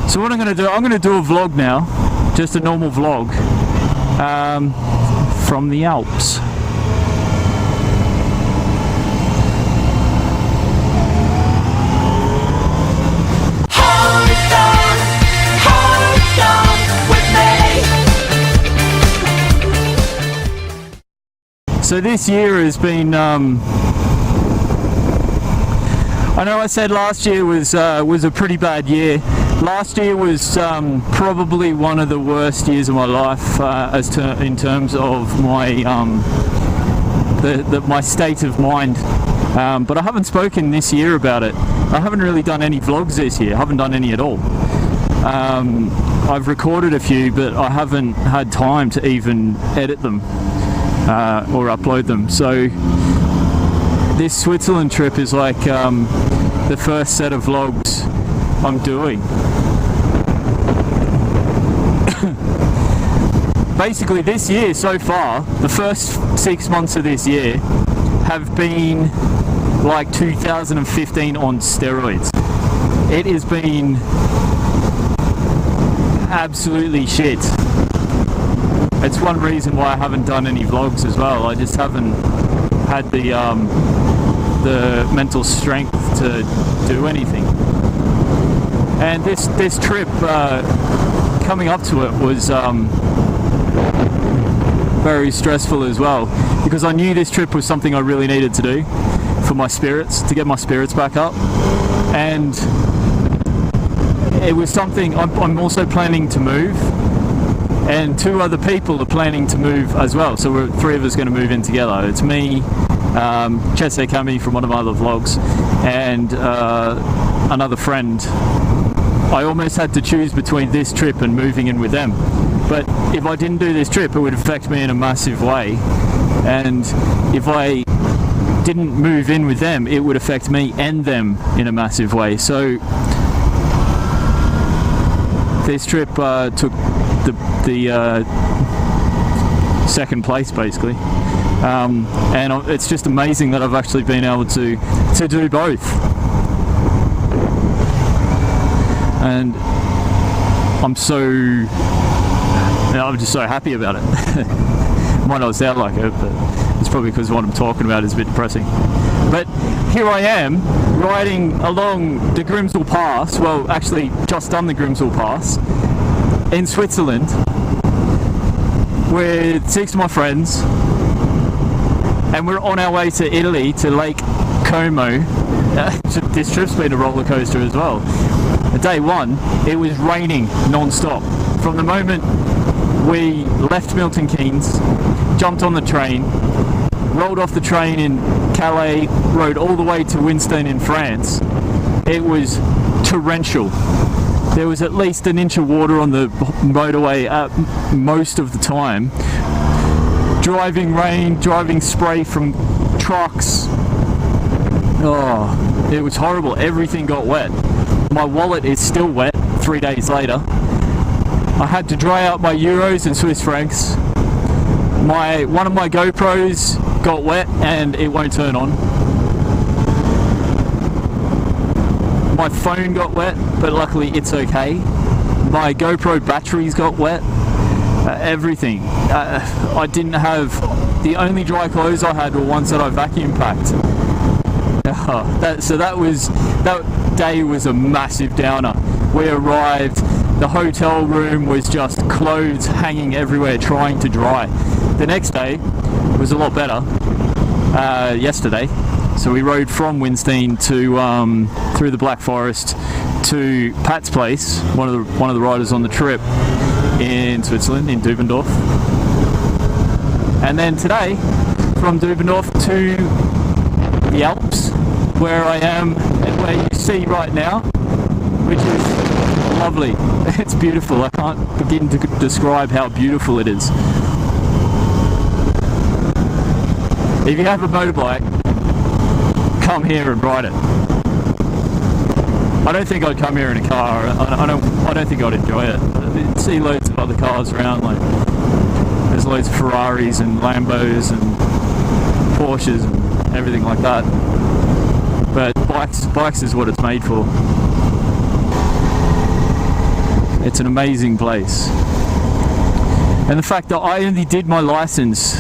So what I'm going to do a vlog now, just a normal vlog from the Alps. So this year has been, I know I said last year was a pretty bad year. Last year was probably one of the worst years of my life in terms of my my state of mind. But I haven't spoken this year about it. I haven't really done any vlogs this year. I haven't done any at all. I've recorded a few, but I haven't had time to even edit them. Or upload them. So this Switzerland trip is like the first set of vlogs I'm doing. Basically this year so far, the first 6 months of this year have been like 2015 on steroids. It has been absolutely shit. It's one reason why I haven't done any vlogs as well. I just haven't had the mental strength to do anything. And this trip, coming up to it, was very stressful as well, because I knew this trip was something I really needed to do for my spirits, to get my spirits back up. And it was something I'm also planning to move. And 2 other people are planning to move as well, so we're 3 of us going to move in together. It's me, Chese Kami from one of my other vlogs, and another friend. I almost had to choose between this trip and moving in with them, but if I didn't do this trip it would affect me in a massive way, and if I didn't move in with them it would affect me and them in a massive way. So this trip took the second place basically, and it's just amazing that I've actually been able to do both, and I'm just so happy about it. Might not sound like it, but it's probably because what I'm talking about is a bit depressing. But here I am riding along the Grimsel Pass, well actually just done the Grimsel Pass in Switzerland with 6 of my friends, and we're on our way to Italy, to Lake Como. This trip's been a roller coaster as well. Day 1 it was raining non-stop. From the moment we left Milton Keynes, jumped on the train, rolled off the train in Calais, rode all the way to Winstein in France, it was torrential. There was at least an inch of water on the motorway most of the time. Driving rain, driving spray from trucks. Oh, it was horrible. Everything got wet. My wallet is still wet 3 days later. I had to dry out my euros and Swiss francs. One of my GoPros got wet and it won't turn on. My phone got wet, but luckily it's okay. My GoPro batteries got wet. Everything. I didn't have... The only dry clothes I had were ones that I vacuum packed. So that day was a massive downer. We arrived, the hotel room was just clothes hanging everywhere trying to dry. The next day was a lot better. Yesterday. So we rode from Winstein to through the Black Forest to Pat's place, one of the riders on the trip in Switzerland, in Dubendorf. And then today, from Dubendorf to the Alps, where I am and where you see right now, which is lovely. It's beautiful. I can't begin to describe how beautiful it is. If you have a motorbike, come here and ride it. I don't think I'd come here in a car. I don't think I'd enjoy it. I see loads of other cars around, like there's loads of Ferraris and Lambos and Porsches and everything like that. But bikes is what it's made for. It's an amazing place. And the fact that I only did my license,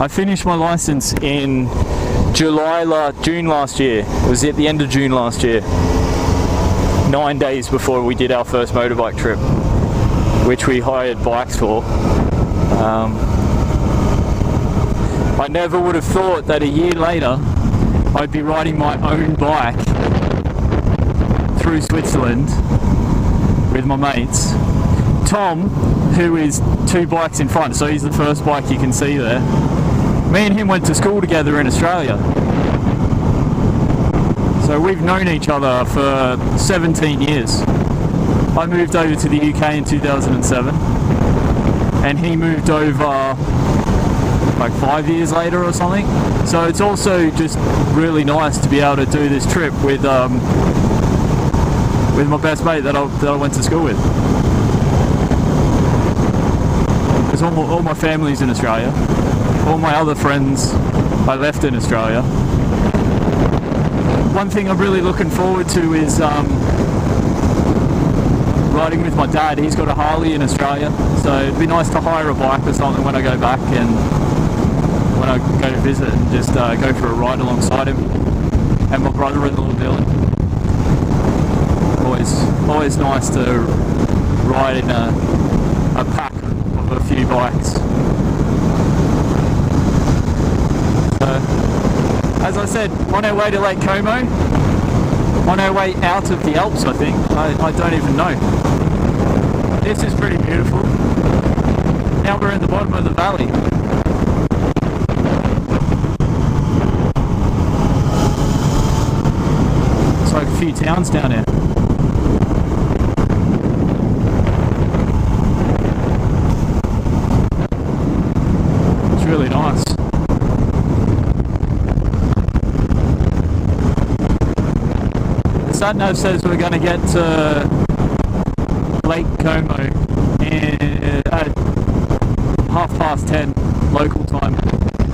I finished my license in June last year. It was at the end of June last year. 9 days before we did our first motorbike trip, which we hired bikes for. I never would have thought that a year later I'd be riding my own bike through Switzerland with my mates. Tom, who is 2 bikes in front, so he's the first bike you can see there. Me and him went to school together in Australia. So we've known each other for 17 years. I moved over to the UK in 2007 and he moved over like 5 years later or something. So it's also just really nice to be able to do this trip with my best mate that I went to school with. Because all my family's in Australia. All my other friends I left in Australia. One thing I'm really looking forward to is riding with my dad. He's got a Harley in Australia, so it'd be nice to hire a bike or something when I go back and when I go to visit, and just go for a ride alongside him and my brother-in-law Dylan. Always nice to ride in a pack of a few bikes. As I said, on our way to Lake Como, on our way out of the Alps, I think. I don't even know. This is pretty beautiful. Now we're in the bottom of the valley. It's like a few towns down there. It's really nice. Sat-nav says we're going to get to Lake Como at 10:30 local time.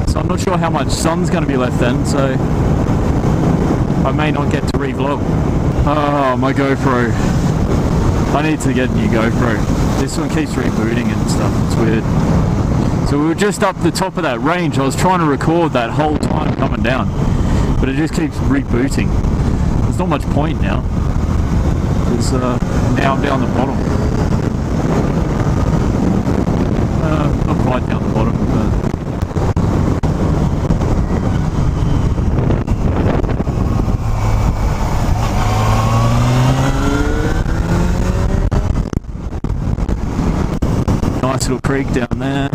So I'm not sure how much sun's going to be left then, so I may not get to re-vlog. Oh, my GoPro. I need to get a new GoPro. This one keeps rebooting and stuff. It's weird. So we were just up the top of that range. I was trying to record that whole time coming down, but it just keeps rebooting. There's not much point now, because now I'm down the bottom. Not quite down the bottom, but nice little creek down there.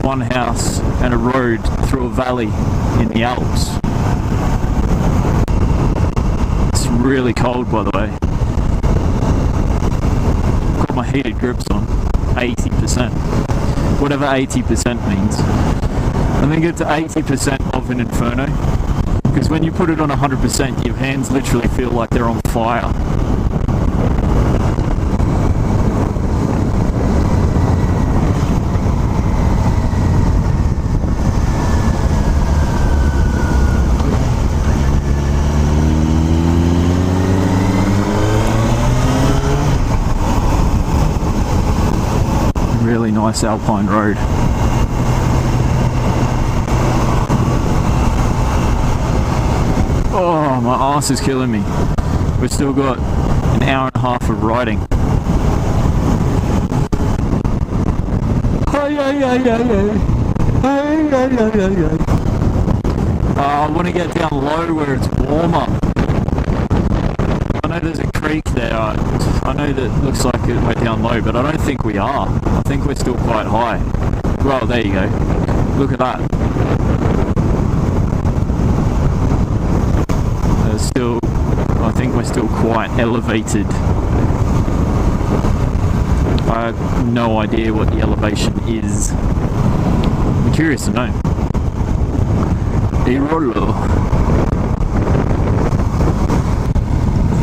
One house and a road through a valley in the Alps. Really cold, by the way. Got my heated grips on, 80%. Whatever 80% means. I think it's 80% of an inferno, because when you put it on 100%, your hands literally feel like they're on fire. Really nice alpine road. Oh, my arse is killing me. We've still got an hour and a half of riding. I want to get down low where it's warmer. I know there's a creek there. I know that looks like we're down low, but I don't think we are. I think we're still quite high. Well, there you go. Look at that. I think we're still quite elevated. I have no idea what the elevation is. I'm curious to know.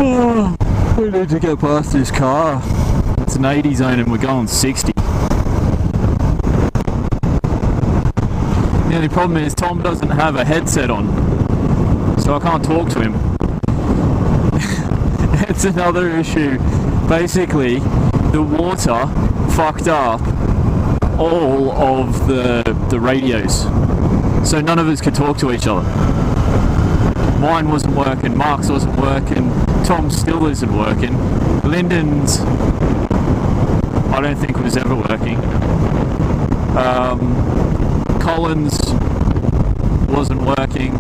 Oh, we need to get past this car. It's an 80 zone and we're going 60. The only problem is Tom doesn't have a headset on, so I can't talk to him. It's another issue basically the water fucked up all of the radios, so none of us could talk to each other. Mine wasn't working, Mark's wasn't working, Tom's still isn't working, Lyndon's I don't think was ever working, Colin's wasn't working,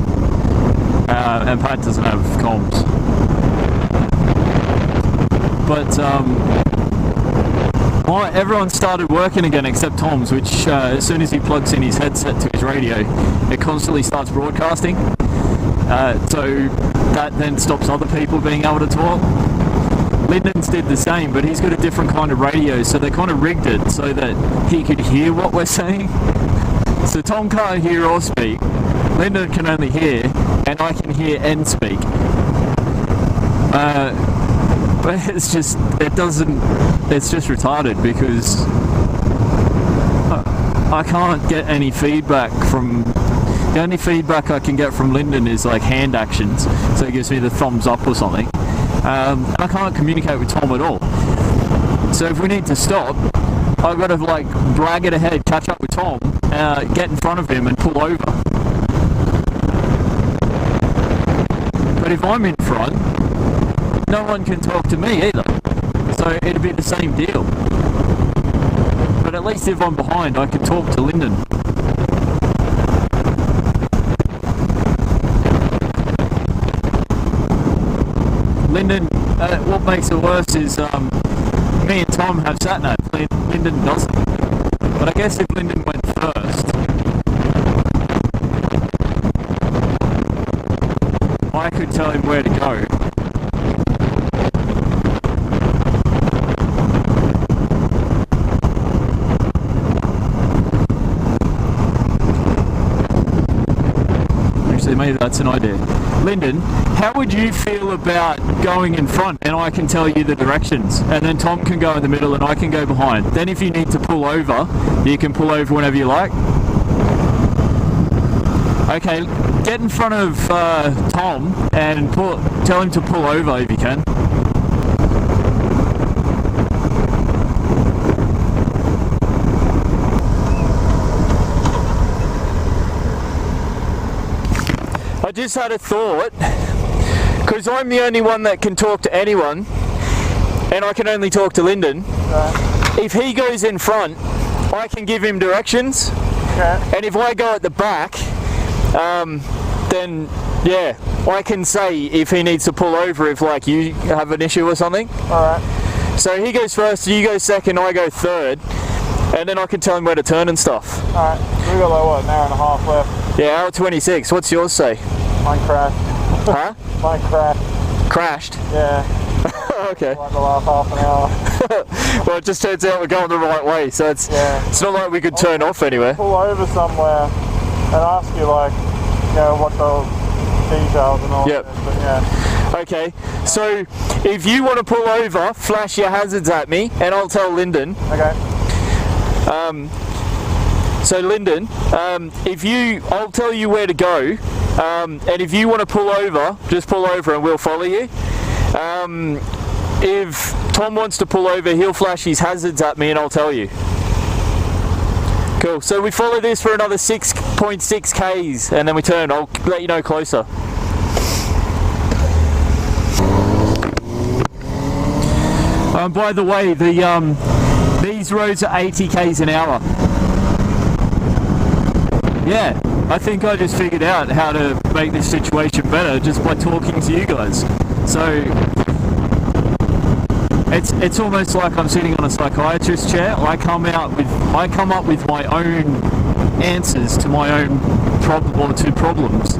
and Pat doesn't have comms. But everyone started working again except Tom's, which as soon as he plugs in his headset to his radio, it constantly starts broadcasting. So that then stops other people being able to talk. Lyndon's did the same, but he's got a different kind of radio, so they kind of rigged it so that he could hear what we're saying. So Tom can't hear or speak, Lyndon can only hear, and I can hear and speak. But it's just retarded because I can't get any feedback from, the only feedback I can get from Lyndon is like hand actions, so he gives me the thumbs up or something. And I can't communicate with Tom at all. So if we need to stop, I've got to like drag it ahead, catch up with Tom, get in front of him and pull over. But if I'm in front, no one can talk to me either. So it'd be the same deal. But at least if I'm behind, I can talk to Lyndon. Lyndon, what makes it worse is me and Tom have sat-nav, Lyndon doesn't. But I guess if Lyndon went first, I could tell him where to go. Actually, maybe that's an idea. Lyndon, how would you feel about going in front and I can tell you the directions, and then Tom can go in the middle and I can go behind? Then if you need to pull over, you can pull over whenever you like. Okay, get in front of Tom and tell him to pull over if you can. I just had a thought, because I'm the only one that can talk to anyone, and I can only talk to Lyndon. Right. If he goes in front, I can give him directions, okay. And if I go at the back, then yeah, I can say if he needs to pull over if like you have an issue or something. Alright. So he goes first, you go second, I go third, and then I can tell him where to turn and stuff. Alright, so we got like what, an hour and a half left? Yeah, hour 26. What's yours say? Mine crashed. Huh? Mine crashed. Crashed? Yeah. Okay. Like the last half an hour. Well, it just turns out we're going the right way, so it's not like we could turn off anywhere. Pull over somewhere and ask you like, you know, what the details and all that. But yeah. Okay, so if you want to pull over, flash your hazards at me and I'll tell Lyndon. Okay. So Lyndon, I'll tell you where to go, and if you want to pull over, just pull over and we'll follow you. If Tom wants to pull over, he'll flash his hazards at me and I'll tell you. Cool, so we follow this for another 6.6 Ks and then we turn. I'll let you know closer. By the way, these roads are 80 Ks an hour. Yeah, I think I just figured out how to make this situation better just by talking to you guys. So it's almost like I'm sitting on a psychiatrist chair. I come up with my own answers to my own problem or to problems.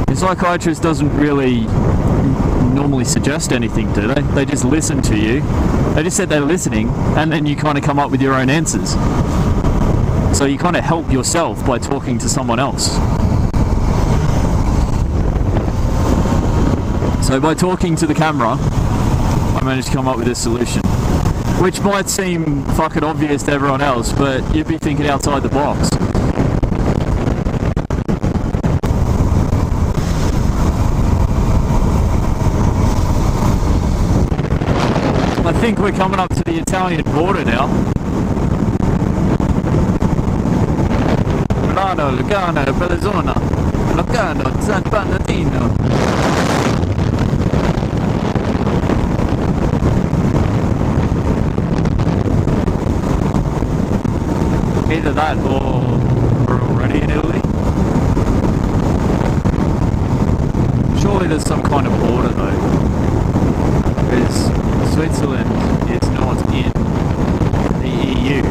The psychiatrist doesn't really normally suggest anything, do they? They just listen to you. They just said they're listening, and then you kind of come up with your own answers. So you kind of help yourself by talking to someone else. So by talking to the camera, I managed to come up with this solution. Which might seem fucking obvious to everyone else, but you'd be thinking outside the box. think we're coming up to the Italian border now. Milano, Lugano, Bellinzona, Lugano, San Bernardino. Either that or we're already in Italy. Surely there's some kind of border though, because Switzerland is not in the EU.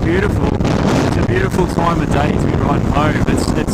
Beautiful. It's a beautiful time of day to be riding home. It